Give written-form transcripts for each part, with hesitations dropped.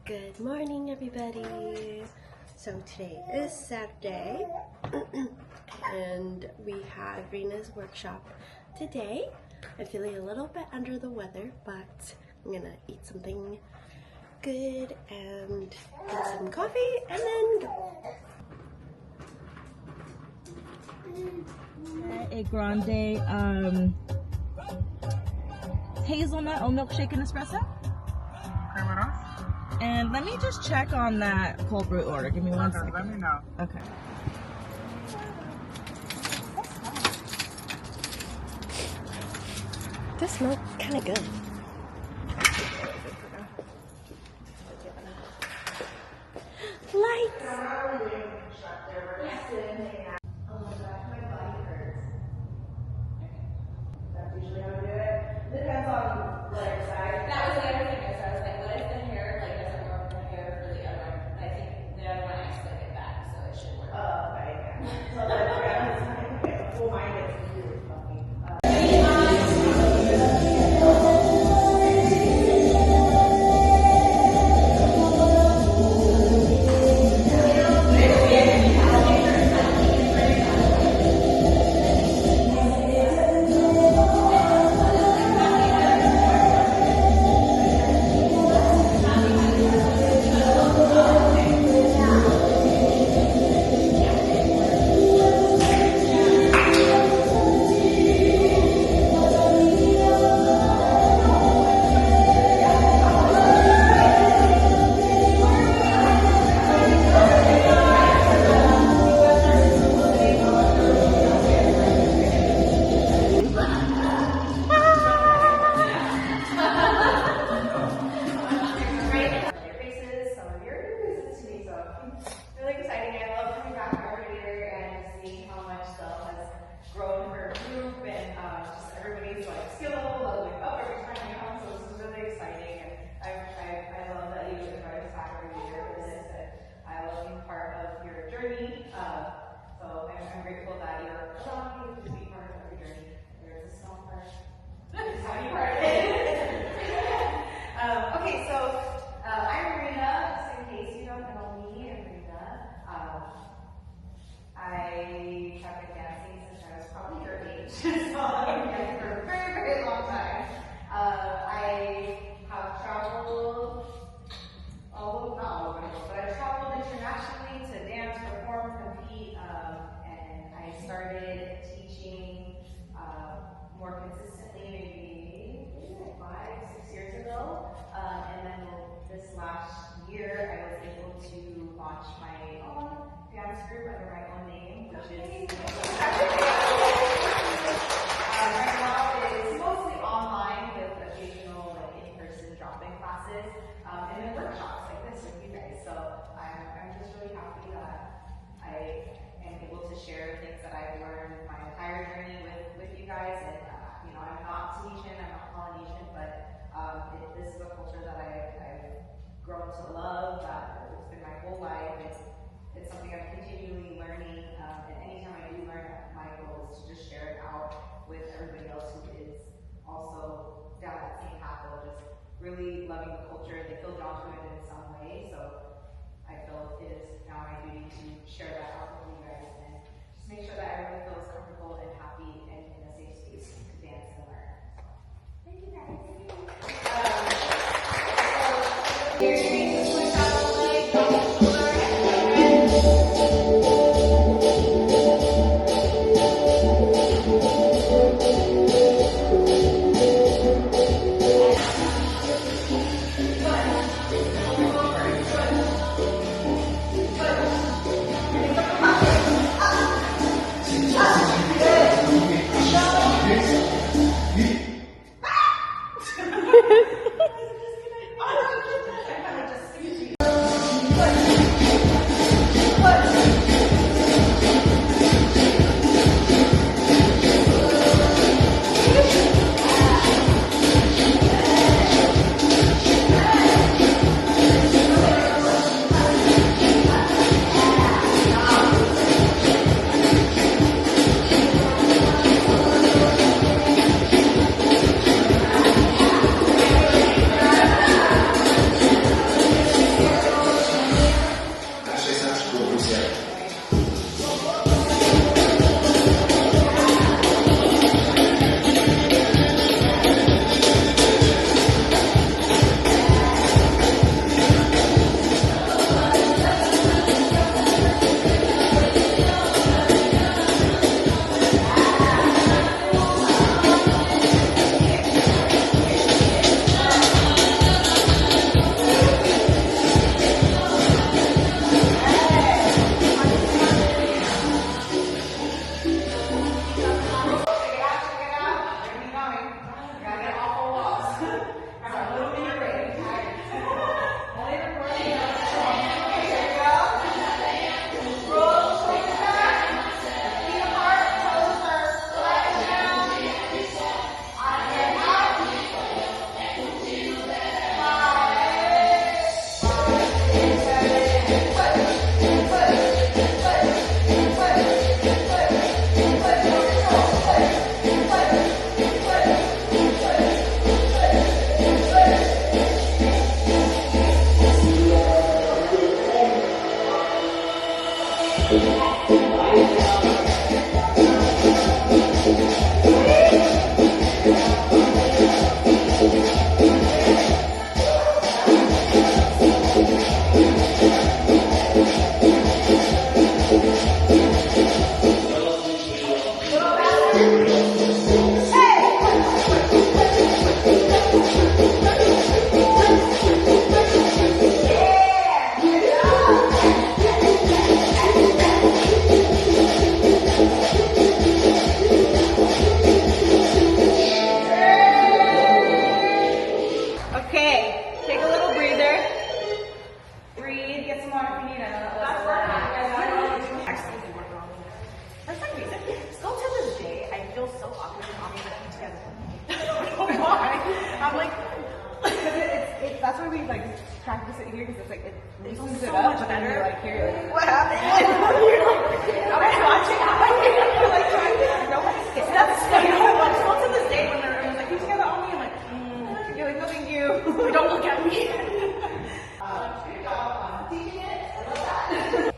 Good morning, everybody. So today is Saturday and we have Rina's workshop today. I'm feeling a little bit under the weather, but I'm gonna eat something good and get some coffee and then go. A grande hazelnut oat milkshake and espresso. And let me just check on that cold brew order. Give me one second. Let me know. Okay. This smells kind of good. Lights! So I'm grateful that you're allowing me to be part of your journey. There's a small part. It's how you part of it. Okay, so I'm Rina. Just in case you don't know me, I'm Rina. I have been dancing since I was probably your age, so I've been dancing for a very, very long time. I have traveled not all over the world, but I've traveled internationally to dance, perform, compete, and I started teaching more consistently maybe like 5-6 years ago. And then this last year, I was able to launch my own dance group under my own name, which is right now it's mostly online with occasional in-person drop-in classes and then workshops like this with you guys. So I'm just really happy that I am able to share things that I've learned my entire journey with you guys. And I'm not Tahitian, I'm not Polynesian, but this is a culture that I've grown to love. That it's been my whole life. It's something I'm continually learning, and anytime I do learn, my goal is to just share it out with everybody else who is also down that same path of just really loving the culture. They feel drawn to it in some way, so I feel it is now my duty to share that out with you guys and just make sure that everyone feels comfortable and happy and in a safe space to dance and learn. Thank you guys. Your feet just push out the leg, drop the shoulder, and go ahead. practice it here because it's like it loosens so it up, much but then better. you're like here, you're like, what happened? You're like, I was watching how I did it. You're like trying to nobody gets that. Still to this day when they're like, you together on me, I'm like, you're like, no thank you. Don't look at me. Good job on teaching it. I love that.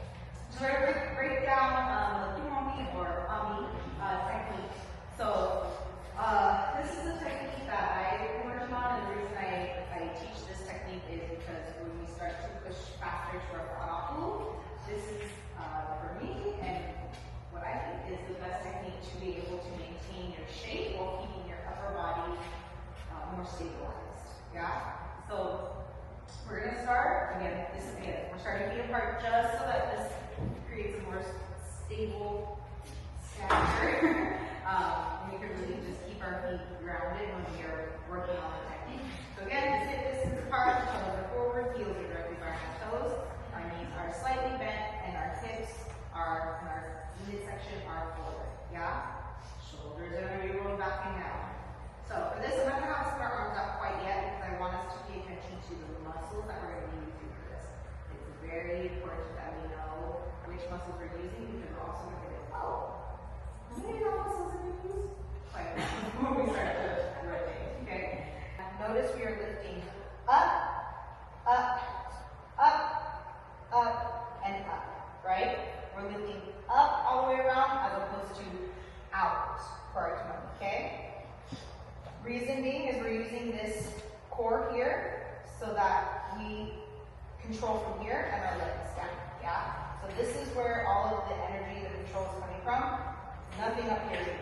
So we're going to break down the Kumami or Ami technique. So this is a technique that I worked on, and the reason I teach this technique is because when we start to push faster to our Paraku, this is for me and what I think is the best technique to be able to maintain your shape while keeping your upper body more stabilized. Yeah? So we're going to start, we're starting feet apart just so that this creates a more stable stature. We can really just keep our feet grounded when we are working on the technique. So again, just hip distance apart, toes are forward, heels are directly by our toes. Our knees are slightly bent, and our hips are, in our midsection are forward. Yeah? Shoulders are going to be rolled back and down. So for this, I'm not going to have us put our arms up quite yet because I want us to pay attention to the muscles that we're going to be using for this. It's very important that we know which muscles we're using because we're also going to get, how many muscles are we using? Like when we start to rotate, okay? Notice we are lifting up, up, up, up, and up, right? We're lifting up all the way around as opposed to out for our Kumami, okay? Reason being is we're using this core here so that we control from here and our legs down, yeah? So this is where all of the energy, the control is coming from. Nothing up here,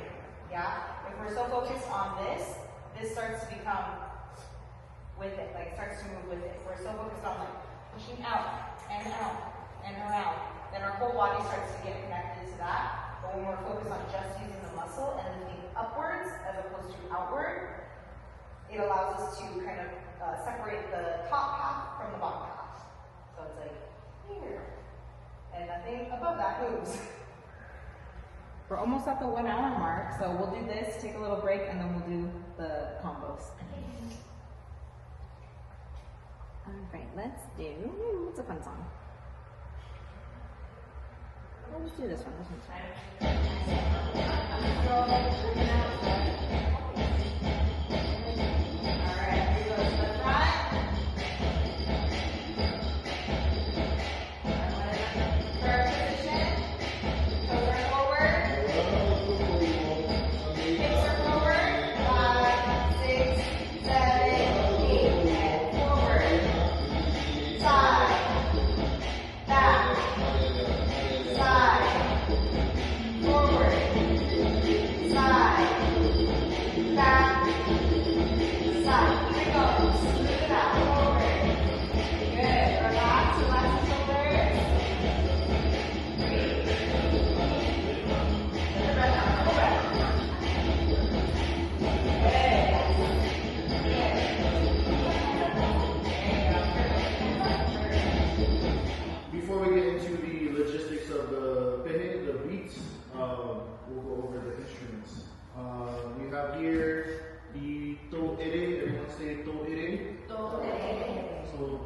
yeah? If we're so focused on this, this starts to become with it, like starts to move with it. If we're so focused on like pushing out and around, then our whole body starts to get connected to that. But when we're focused on just using the muscle and lifting upwards as opposed to outward, it allows us to kind of separate the top half from the bottom half. So it's like here, and nothing above that moves. We're almost at the 1 hour mark, so we'll do this, take a little break, and then we'll do the combos. All right, let's do, what's a fun song? Let's do this one. This one's fine. All right, here goes the front. Third position. Toes are forward. Hips are forward. 5, 6, 7, 8, and forward. Side. Back. Side, forward, side, back, side. Here it goes. Smooth it out. Forward. Good. Relax the shoulders. Breathe. Let the breath out. Full breath. Good. Before we get into the logistics of the pehe, the beats, we'll go over the instruments. We have here the to ere. Everyone say to ere. So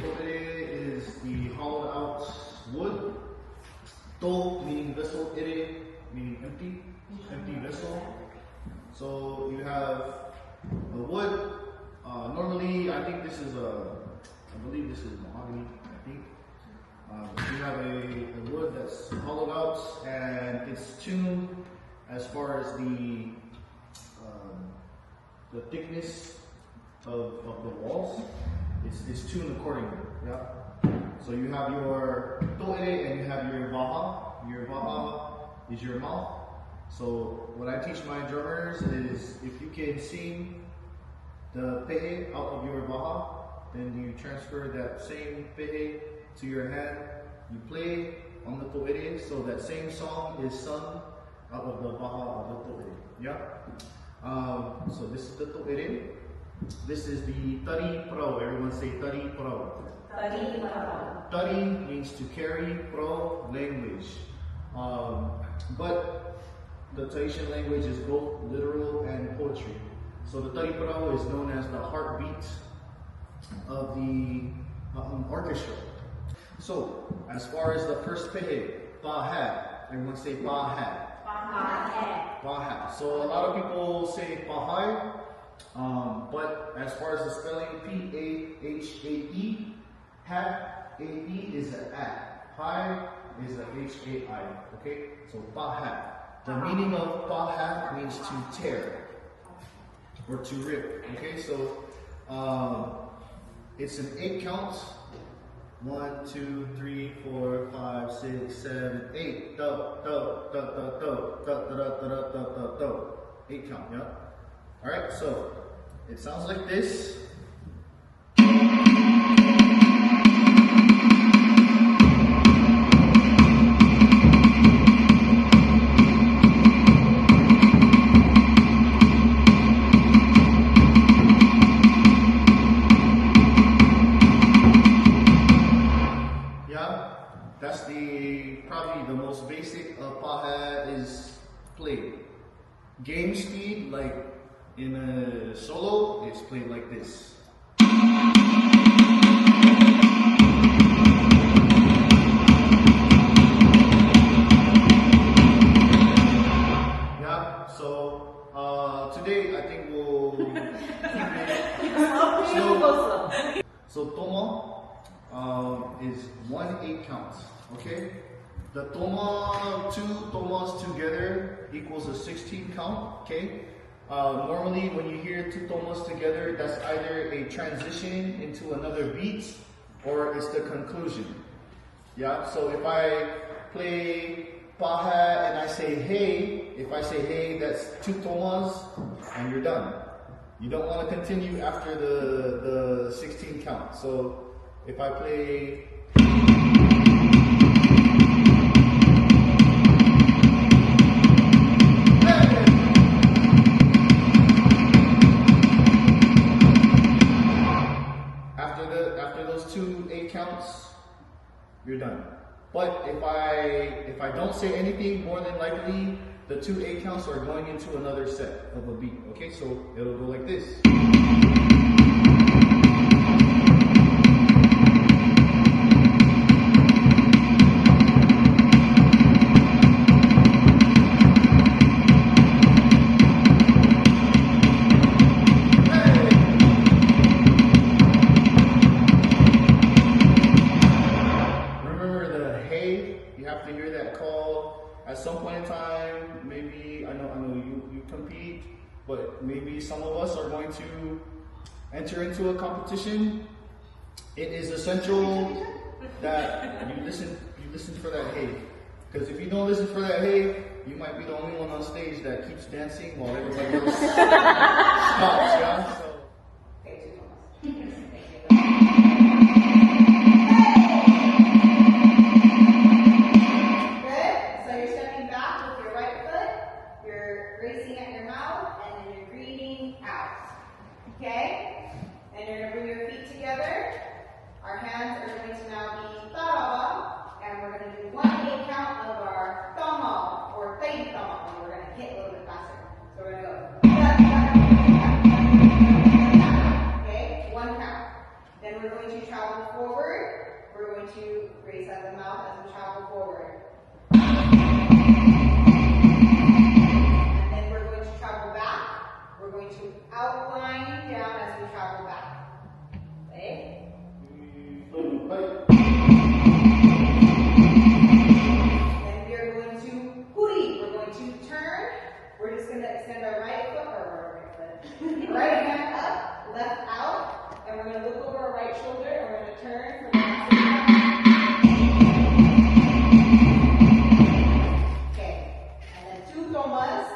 to ere is the hollowed out wood. To meaning vessel, ere meaning empty vessel. So you have a wood. Normally, I think this is I believe this is mahogany. I think. You have a wood that's hollowed out and it's tuned as far as the thickness of the walls. It's tuned accordingly. Yeah. So you have your to'ere and you have your vaha. Your vaha is your mouth. So what I teach my drummers is if you can sing the pehe out of your vaha, then you transfer that same pehe to your hand, you play on the to'ere, so that same song is sung out of the baha of the to'ere. Yeah? So this is the to'ere. This is the tari pro. Everyone say tari pro. Tari pro. Tari means to carry, pro, language. But the Tahitian language is both literal and poetry. So the tari pro is known as the heartbeat of the orchestra. So, as far as the first pehe, paha, everyone say paha. Paha. So a lot of people say pahai, but as far as the spelling, P-A-H-A-E, hat, A-E is an A. Pai is a H-A-I. Okay? So paha. The meaning of paha means to tear or to rip. Okay? So it's an 8 count. 1, 2, 3, 4, 5, 6, 7, 8. Do, do, do, do, do, do, do, do, do, do, do. 8 count, yeah? Alright, so it sounds like this. That's probably the most basic paha is played. Game speed, like in a solo, it's played like this. Yeah, so today I think we'll keep it slow. So tomo is 1/8 count. Okay, the toma, 2 tomas together equals a 16 count. Okay, normally when you hear 2 tomas together, that's either a transition into another beat or it's the conclusion. Yeah, so if I play paha and I say hey, if I say hey, that's 2 tomas and you're done. You don't want to continue after the 16 count. So if I play after those 2 8 counts, you're done. But if I don't say anything, more than likely the 2 8 counts are going into another set of a beat. Okay, so it'll go like this. At some point in time, maybe I know you compete, but maybe some of us are going to enter into a competition. It is essential that you listen for that hey, because if you don't listen for that hey, you might be the only one on stage that keeps dancing while everybody else stops. Yeah. So. Racing at your mouth, and then you're breathing out. Okay? And you're going to bring your feet together. Our hands are going to now be taraba, and we're going to do 1/8 count of our tomo, or play tomo, and we're going to hit a little bit faster. So we're going to go. Okay? 1 count. Then we're going to travel forward. We're going to raise at the mouth as we travel forward. Outline down as we travel back. Okay? Then we are going to puri. We're going to turn. We're just going to extend our right foot, or our right foot. Right hand up, left out, and we're going to look over our right shoulder, and we're going to turn from the left to the right. Okay. And then 2 tomas.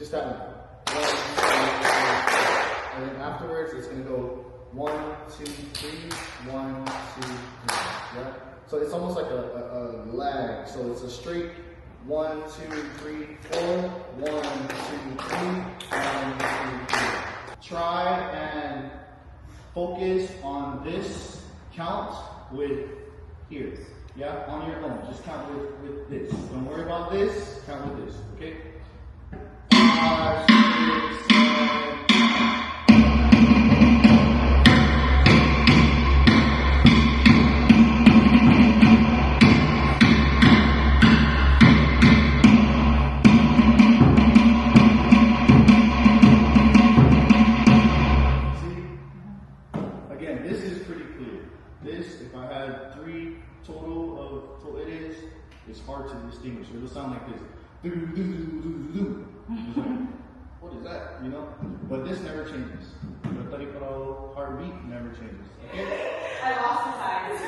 Just that one. 1, 2, 3. And then afterwards, it's going to go 1, 2, 3, 1, 2, 3. Yeah? So it's almost like a lag. So it's a straight 1, 2, 3, 4, 1, 2, 3, 1, 2, 3. Try and focus on this count with here. Yeah, on your own. Just count with this. Don't worry about this. Count with this. Okay? 5, 6, 7, 8. It's hard to distinguish. It'll sound like this. What is that? You know? But this never changes. The heartbeat never changes. Okay? I lost the size.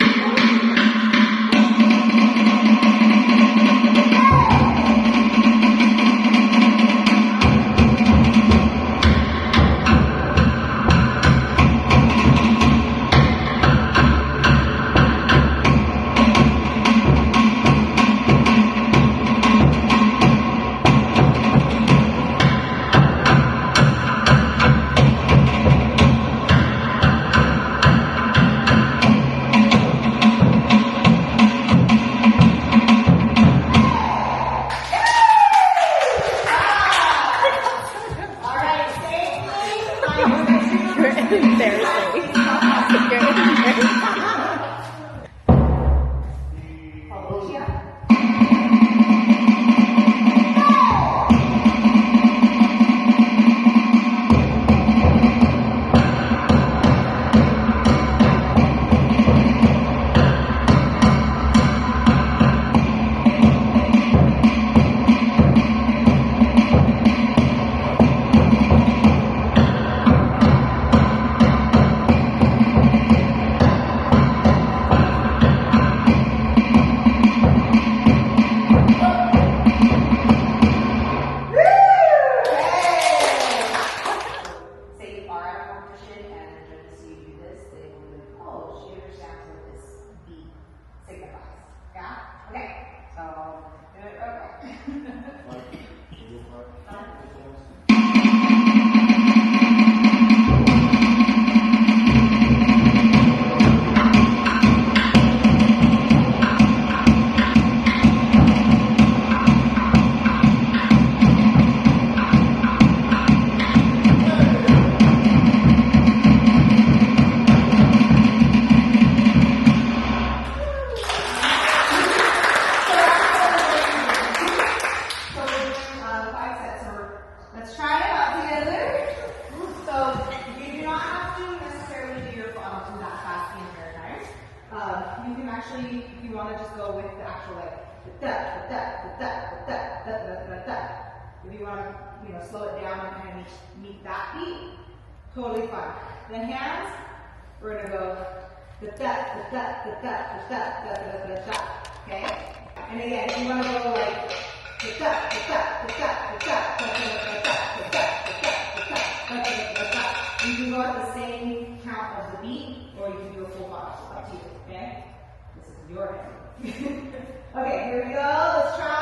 If you want to, slow it down and kind of meet that beat, totally fine. Then hands, we're gonna go okay? And again, if you want to go like you can go at the same count of the beat, or you can do a full box. It's up to you, okay? This is your hand. Okay, here we go. Let's try.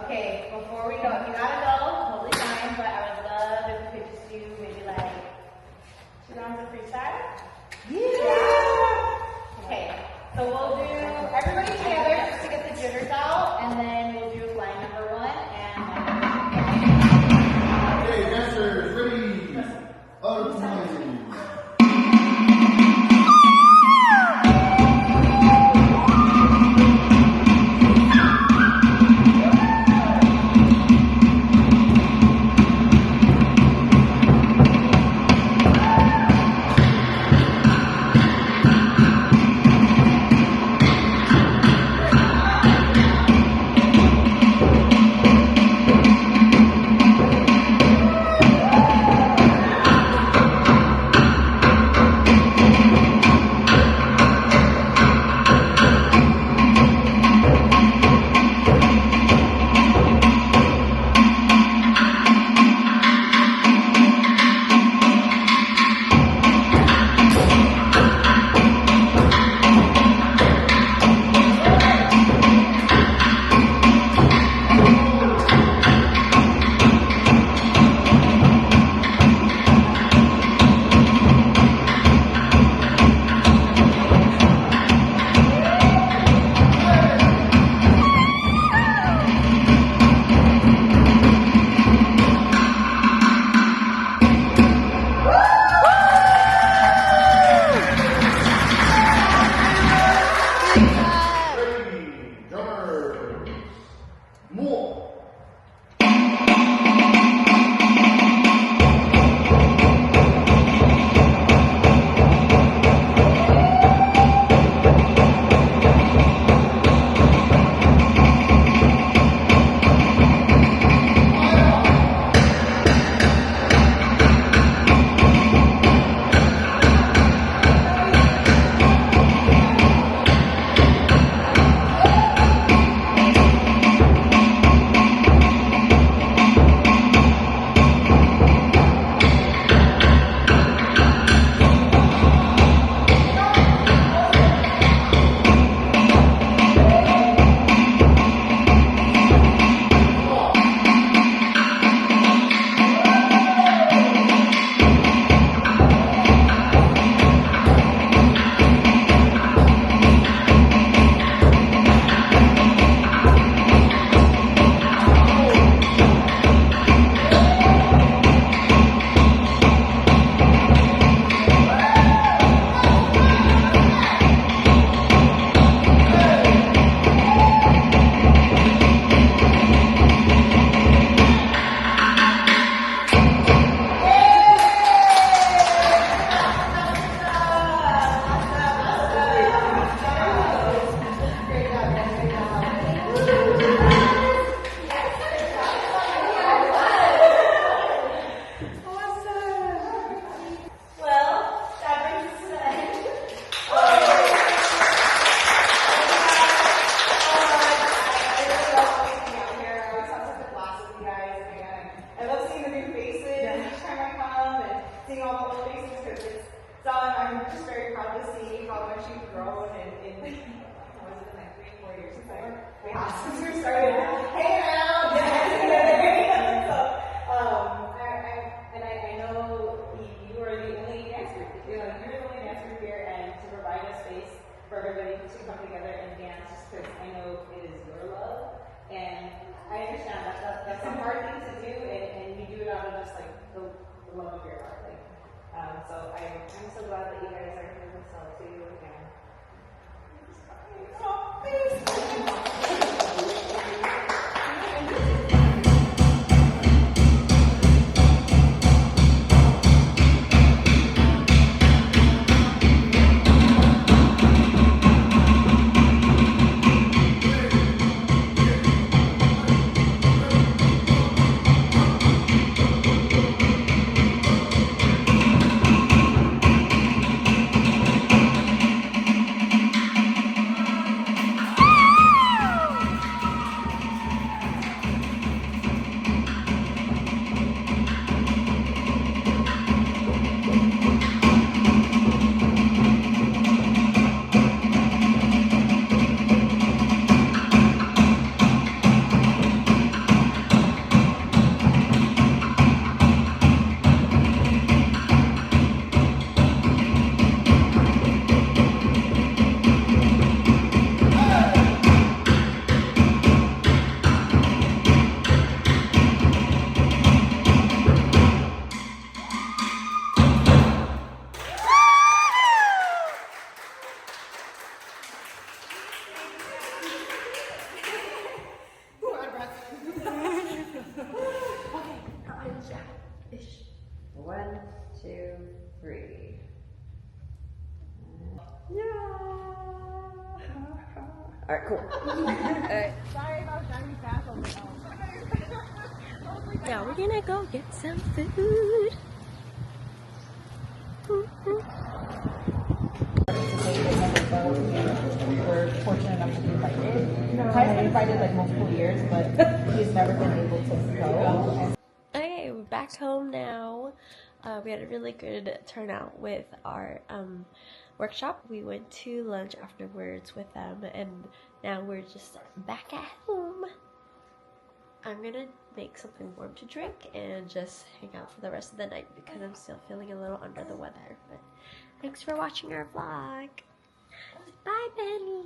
Okay, before we go, if you gotta go, totally fine, but I would love if we could just do maybe like 2 rounds of freestyle. Yeah! Okay, so we'll do everybody together just to get the jitters out, and then we'll do line number 1 and Okay, dancers, ready? Out of time. Alright, cool. Alright. Sorry about driving fast. I was like, oh. Now we're gonna go get some food. We're fortunate enough to be invited. Ty's been invited like multiple years, but he's never been able to go. Okay, we're back home now. We had a really good turnout with our workshop. We went to lunch afterwards with them, and now we're just back at home. I'm gonna make something warm to drink and just hang out for the rest of the night because I'm still feeling a little under the weather. But thanks for watching our vlog. Bye, Benny.